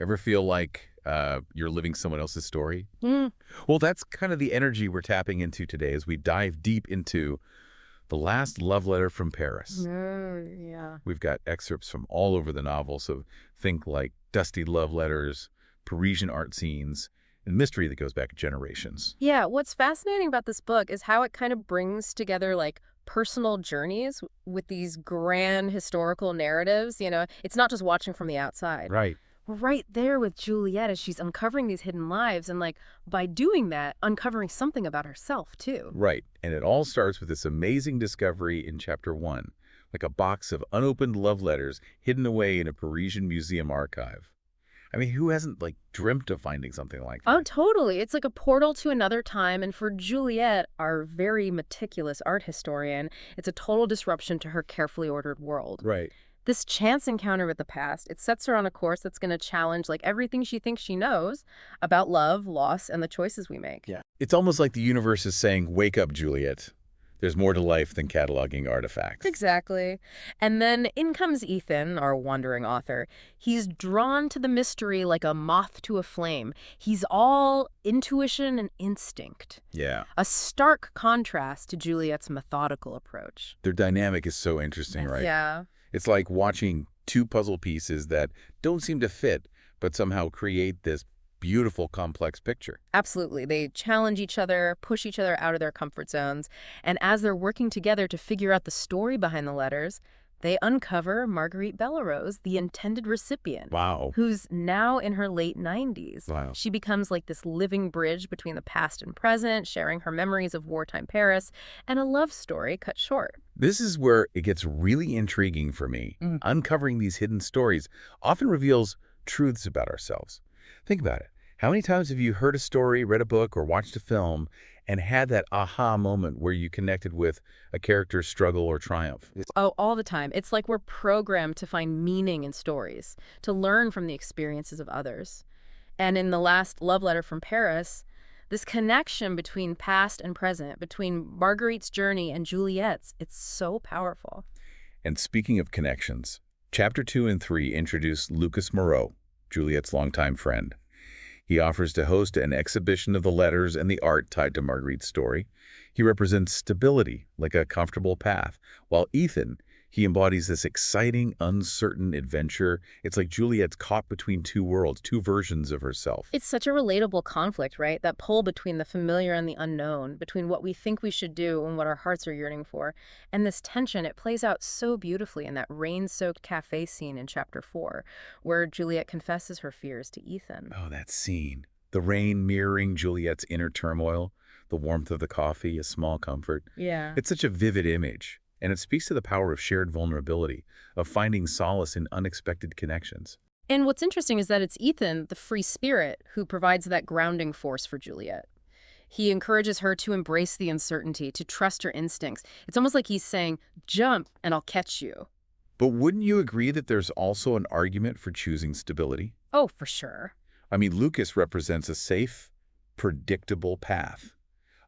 Ever feel like you're living someone else's story? Mm. Well, that's kind of the energy we're tapping into today as we dive deep into the last love letter from Paris. Yeah. We've got excerpts from all over the novel, so think like dusty love letters, Parisian art scenes, and mystery that goes back generations. Yeah, what's fascinating about this book is how it kind of brings together like personal journeys with these grand historical narratives, It's not just watching from the outside. Right. We're right there with Juliette as she's uncovering these hidden lives and like by doing that, uncovering something about herself too. Right. And it all starts with this amazing discovery in chapter 1, like a box of unopened love letters hidden away in a Parisian museum archive. I mean, who hasn't, dreamt of finding something like Oh, that? totally. It's like a portal to another time. And for Juliette, our very meticulous art historian, it's a total disruption to her carefully ordered world. Right. This chance encounter with the past, it sets her on a course that's going to challenge like everything she thinks she knows about love, loss, and the choices we make. Yeah. It's almost like the universe is saying, wake up, Juliet. There's more to life than cataloging artifacts. Exactly. And then in comes Ethan, our wandering author. He's drawn to the mystery like a moth to a flame. He's all intuition and instinct. Yeah. A stark contrast to Juliet's methodical approach. Their dynamic is so interesting, right? Yeah. It's like watching two puzzle pieces that don't seem to fit, but somehow create this beautiful, complex picture. Absolutely. They challenge each other, push each other out of their comfort zones, and as they're working together to figure out the story behind the letters, they uncover Marguerite Bellerose, the intended recipient, Wow. who's now in her late 90s. Wow. She becomes like this living bridge between the past and present, sharing her memories of wartime Paris, and a love story cut short. This is where it gets really intriguing for me. Mm. Uncovering these hidden stories often reveals truths about ourselves. Think about it. How many times have you heard a story, read a book, or watched a film and had that aha moment where you connected with a character's struggle or triumph? Oh, all the time. It's like we're programmed to find meaning in stories, to learn from the experiences of others. And in the last love letter from Paris, this connection between past and present, between Marguerite's journey and Juliette's, it's so powerful. And speaking of connections, chapter 2 and 3 introduce Lucas Moreau, Juliet's longtime friend. He offers to host an exhibition of the letters and the art tied to Marguerite's story. He represents stability, like a comfortable path, while Ethan, he embodies this exciting, uncertain adventure. It's like Juliet's caught between two worlds, two versions of herself. It's such a relatable conflict, right? That pull between the familiar and the unknown, between what we think we should do and what our hearts are yearning for. And this tension, it plays out so beautifully in that rain-soaked cafe scene in chapter 4, where Juliette confesses her fears to Ethan. Oh, that scene. The rain mirroring Juliet's inner turmoil, the warmth of the coffee, a small comfort. Yeah. It's such a vivid image, and it speaks to the power of shared vulnerability, of finding solace in unexpected connections. And what's interesting is that it's Ethan, the free spirit, who provides that grounding force for Juliette. He encourages her to embrace the uncertainty, to trust her instincts. It's almost like he's saying, jump and I'll catch you. But wouldn't you agree that there's also an argument for choosing stability? Oh, for sure. I mean, Lucas represents a safe, predictable path,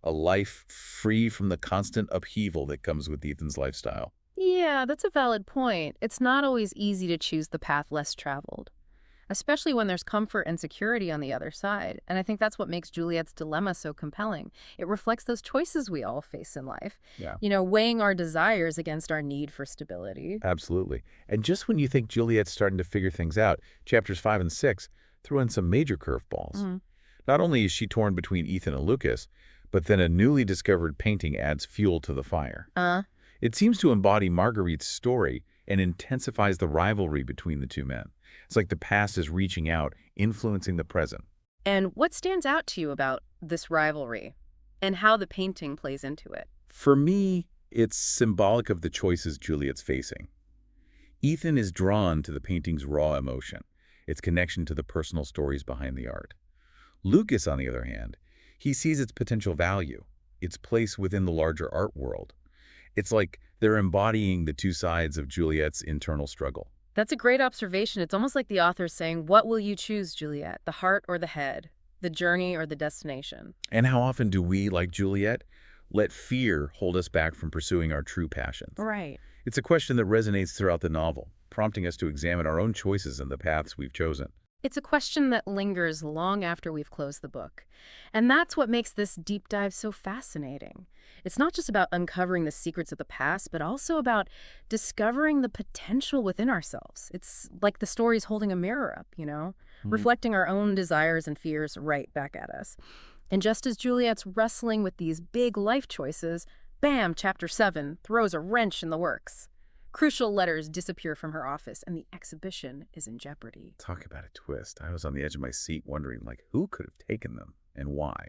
a life free from the constant upheaval that comes with Ethan's lifestyle. Yeah, that's a valid point. It's not always easy to choose the path less traveled, especially when there's comfort and security on the other side. And I think that's what makes Juliette's dilemma so compelling. It reflects those choices we all face in life, Yeah. Weighing our desires against our need for stability. Absolutely. And just when you think Juliet's starting to figure things out, chapters 5 and 6 throw in some major curveballs. Mm. Not only is she torn between Ethan and Lucas, but then a newly discovered painting adds fuel to the fire. It seems to embody Marguerite's story and intensifies the rivalry between the two men. It's like the past is reaching out, influencing the present. And what stands out to you about this rivalry and how the painting plays into it? For me, it's symbolic of the choices Juliet's facing. Ethan is drawn to the painting's raw emotion, its connection to the personal stories behind the art. Lucas, on the other hand, he sees its potential value, its place within the larger art world. It's like they're embodying the two sides of Juliet's internal struggle. That's a great observation. It's almost like the author's saying, what will you choose, Juliette? The heart or the head? The journey or the destination? And how often do we, like Juliet, let fear hold us back from pursuing our true passions? Right. It's a question that resonates throughout the novel, prompting us to examine our own choices and the paths we've chosen. It's a question that lingers long after we've closed the book. And that's what makes this deep dive so fascinating. It's not just about uncovering the secrets of the past, but also about discovering the potential within ourselves. It's like the story's holding a mirror up, reflecting our own desires and fears right back at us. And just as Juliette's wrestling with these big life choices, bam, chapter 7 throws a wrench in the works. Crucial letters disappear from her office, and the exhibition is in jeopardy. Talk about a twist. I was on the edge of my seat wondering, who could have taken them and why?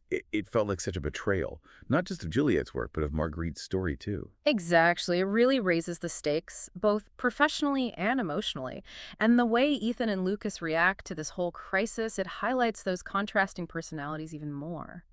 It felt like such a betrayal, not just of Juliette's work, but of Marguerite's story, too. Exactly. It really raises the stakes, both professionally and emotionally. And the way Ethan and Lucas react to this whole crisis, it highlights those contrasting personalities even more.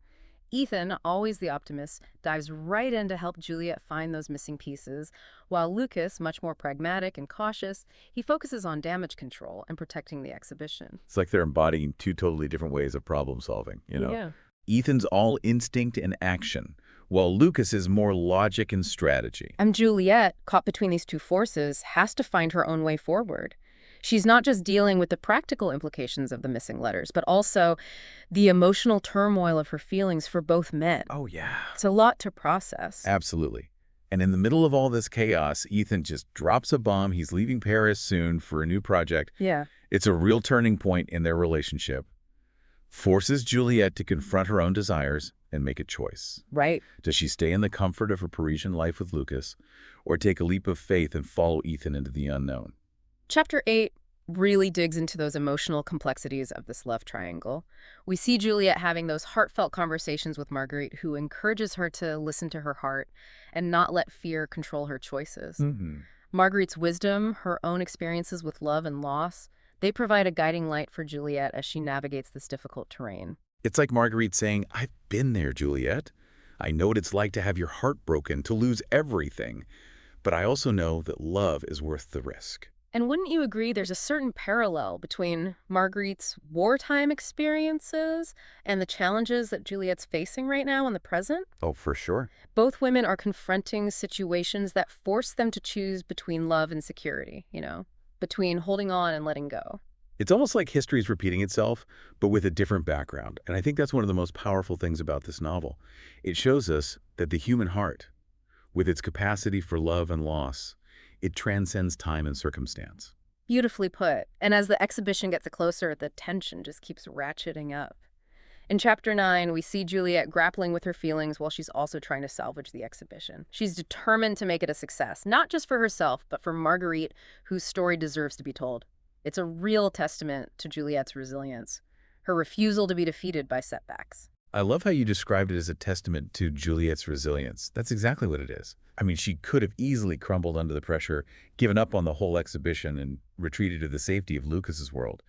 Ethan, always the optimist, dives right in to help Juliette find those missing pieces, while Lucas, much more pragmatic and cautious, he focuses on damage control and protecting the exhibition. It's like they're embodying two totally different ways of problem solving, Yeah. Ethan's all instinct and action, while Lucas is more logic and strategy. And Juliette, caught between these two forces, has to find her own way forward. She's not just dealing with the practical implications of the missing letters, but also the emotional turmoil of her feelings for both men. Oh, yeah. It's a lot to process. Absolutely. And in the middle of all this chaos, Ethan just drops a bomb. He's leaving Paris soon for a new project. Yeah. It's a real turning point in their relationship. Forces Juliette to confront her own desires and make a choice. Right. Does she stay in the comfort of her Parisian life with Lucas, or take a leap of faith and follow Ethan into the unknown? Chapter 8 really digs into those emotional complexities of this love triangle. We see Juliette having those heartfelt conversations with Marguerite, who encourages her to listen to her heart and not let fear control her choices. Marguerite's wisdom, her own experiences with love and loss, they provide a guiding light for Juliette as she navigates this difficult terrain. It's like Marguerite saying, "I've been there, Juliette. I know what it's like to have your heart broken, to lose everything. But I also know that love is worth the risk." And wouldn't you agree there's a certain parallel between Marguerite's wartime experiences and the challenges that Juliette's facing right now in the present? Oh, for sure. Both women are confronting situations that force them to choose between love and security, between holding on and letting go. It's almost like history is repeating itself, but with a different background. And I think that's one of the most powerful things about this novel. It shows us that the human heart, with its capacity for love and loss, it transcends time and circumstance. Beautifully put. And as the exhibition gets closer, the tension just keeps ratcheting up. In Chapter 9, we see Juliette grappling with her feelings while she's also trying to salvage the exhibition. She's determined to make it a success, not just for herself, but for Marguerite, whose story deserves to be told. It's a real testament to Juliette's resilience, her refusal to be defeated by setbacks. I love how you described it as a testament to Juliette's resilience. That's exactly what it is. I mean, she could have easily crumbled under the pressure, given up on the whole exhibition, and retreated to the safety of Lucas's world.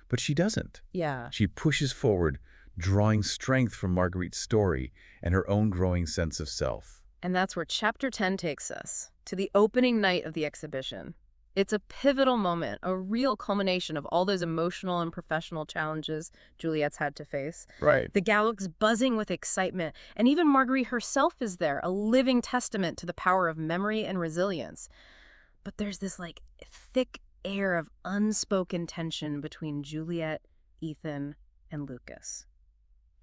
But she doesn't. Yeah. She pushes forward, drawing strength from Marguerite's story and her own growing sense of self. And that's where Chapter 10 takes us, to the opening night of the exhibition. It's a pivotal moment, a real culmination of all those emotional and professional challenges Juliette's had to face. Right. The gallery's buzzing with excitement, and even Marguerite herself is there, a living testament to the power of memory and resilience. But there's this, thick air of unspoken tension between Juliette, Ethan, and Lucas.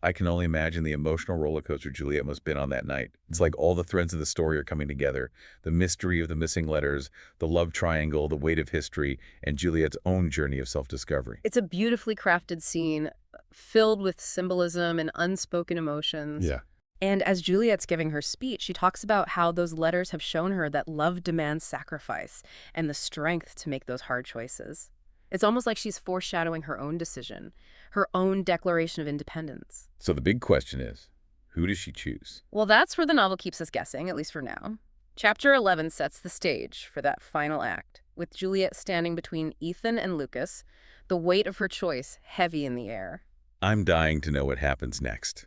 I can only imagine the emotional roller coaster Juliette must have been on that night. It's like all the threads of the story are coming together. The mystery of the missing letters, the love triangle, the weight of history, and Juliette's own journey of self-discovery. It's a beautifully crafted scene filled with symbolism and unspoken emotions. Yeah. And as Juliette's giving her speech, she talks about how those letters have shown her that love demands sacrifice and the strength to make those hard choices. It's almost like she's foreshadowing her own decision, her own declaration of independence. So the big question is, who does she choose? Well, that's where the novel keeps us guessing, at least for now. Chapter 11 sets the stage for that final act, with Juliette standing between Ethan and Lucas, the weight of her choice heavy in the air. I'm dying to know what happens next.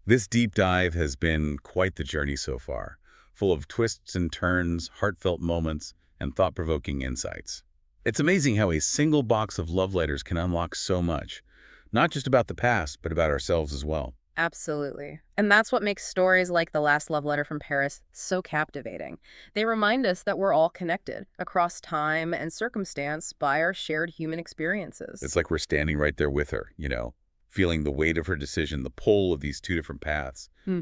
This deep dive has been quite the journey so far, full of twists and turns, heartfelt moments, and thought-provoking insights. It's amazing how a single box of love letters can unlock so much, not just about the past, but about ourselves as well. Absolutely. And that's what makes stories like The Last Love Letter from Paris so captivating. They remind us that we're all connected across time and circumstance by our shared human experiences. It's like we're standing right there with her, feeling the weight of her decision, the pull of these two different paths. Hmm.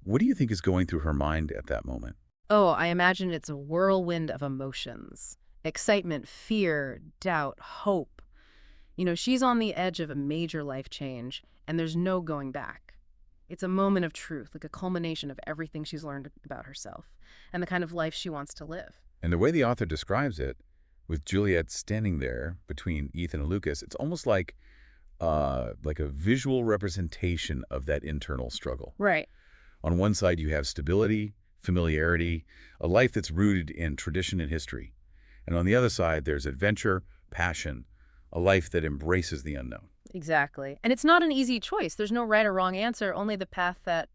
What do you think is going through her mind at that moment? Oh, I imagine it's a whirlwind of emotions. Excitement, fear, doubt, hope. She's on the edge of a major life change, and there's no going back. It's a moment of truth, like a culmination of everything she's learned about herself and the kind of life she wants to live. And the way the author describes it, with Juliette standing there between Ethan and Lucas, it's almost like a visual representation of that internal struggle. Right. On one side, you have stability, familiarity, a life that's rooted in tradition and history. And on the other side, there's adventure, passion, a life that embraces the unknown. Exactly. And it's not an easy choice. There's no right or wrong answer, only the path that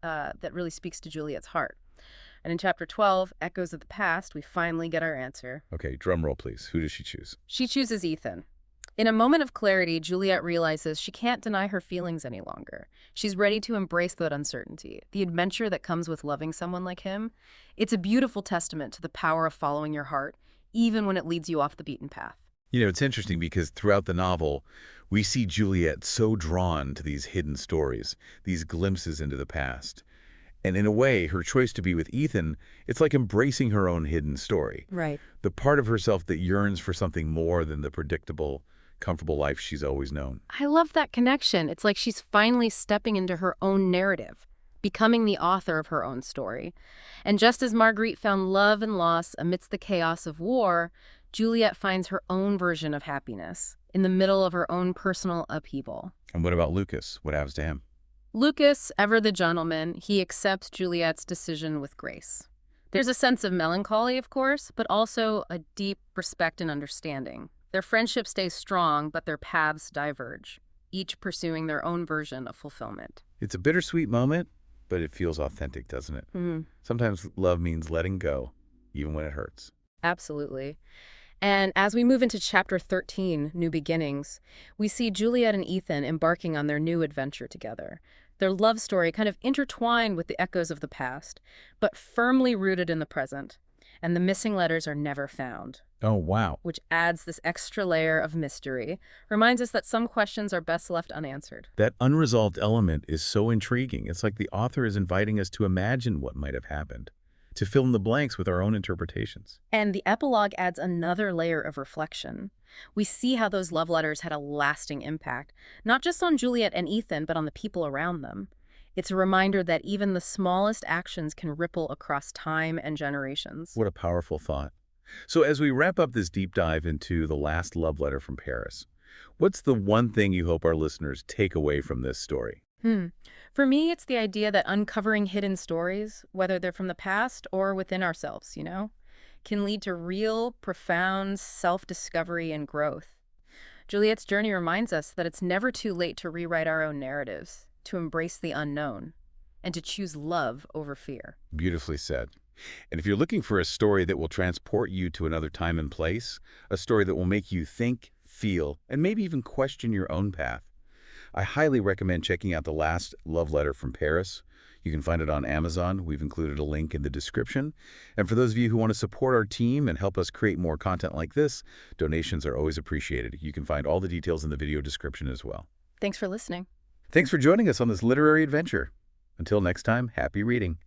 really speaks to Juliet's heart. And in chapter 12, Echoes of the Past, we finally get our answer. Okay, drum roll, please. Who does she choose? She chooses Ethan. In a moment of clarity, Juliette realizes she can't deny her feelings any longer. She's ready to embrace that uncertainty, the adventure that comes with loving someone like him. It's a beautiful testament to the power of following your heart, even when it leads you off the beaten path. It's interesting because throughout the novel, we see Juliette so drawn to these hidden stories, these glimpses into the past. And in a way, her choice to be with Ethan, it's like embracing her own hidden story. Right. The part of herself that yearns for something more than the predictable, comfortable life she's always known. I love that connection. It's like she's finally stepping into her own narrative, becoming the author of her own story. And just as Marguerite found love and loss amidst the chaos of war, Juliette finds her own version of happiness in the middle of her own personal upheaval. And what about Lucas? What happens to him? Lucas, ever the gentleman, he accepts Juliette's decision with grace. There's a sense of melancholy, of course, but also a deep respect and understanding. Their friendship stays strong, but their paths diverge, each pursuing their own version of fulfillment. It's a bittersweet moment, but it feels authentic, doesn't it? Sometimes love means letting go, even when it hurts. Absolutely. And as we move into chapter 13, New Beginnings, we see Juliette and Ethan embarking on their new adventure together. Their love story kind of intertwined with the echoes of the past, but firmly rooted in the present. And the missing letters are never found. Oh, wow. Which adds this extra layer of mystery, reminds us that some questions are best left unanswered. That unresolved element is so intriguing. It's like the author is inviting us to imagine what might have happened, to fill in the blanks with our own interpretations. And the epilogue adds another layer of reflection. We see how those love letters had a lasting impact, not just on Juliette and Ethan, but on the people around them. It's a reminder that even the smallest actions can ripple across time and generations. What a powerful thought. So as we wrap up this deep dive into The Last Love Letter from Paris, what's the one thing you hope our listeners take away from this story? For me, it's the idea that uncovering hidden stories, whether they're from the past or within ourselves, can lead to real, profound self-discovery and growth. Juliette's journey reminds us that it's never too late to rewrite our own narratives, to embrace the unknown, and to choose love over fear. Beautifully said. And if you're looking for a story that will transport you to another time and place, a story that will make you think, feel, and maybe even question your own path, I highly recommend checking out The Last Love Letter from Paris. You can find it on Amazon. We've included a link in the description. And for those of you who want to support our team and help us create more content like this, donations are always appreciated. You can find all the details in the video description as well. Thanks for listening. Thanks for joining us on this literary adventure. Until next time, happy reading.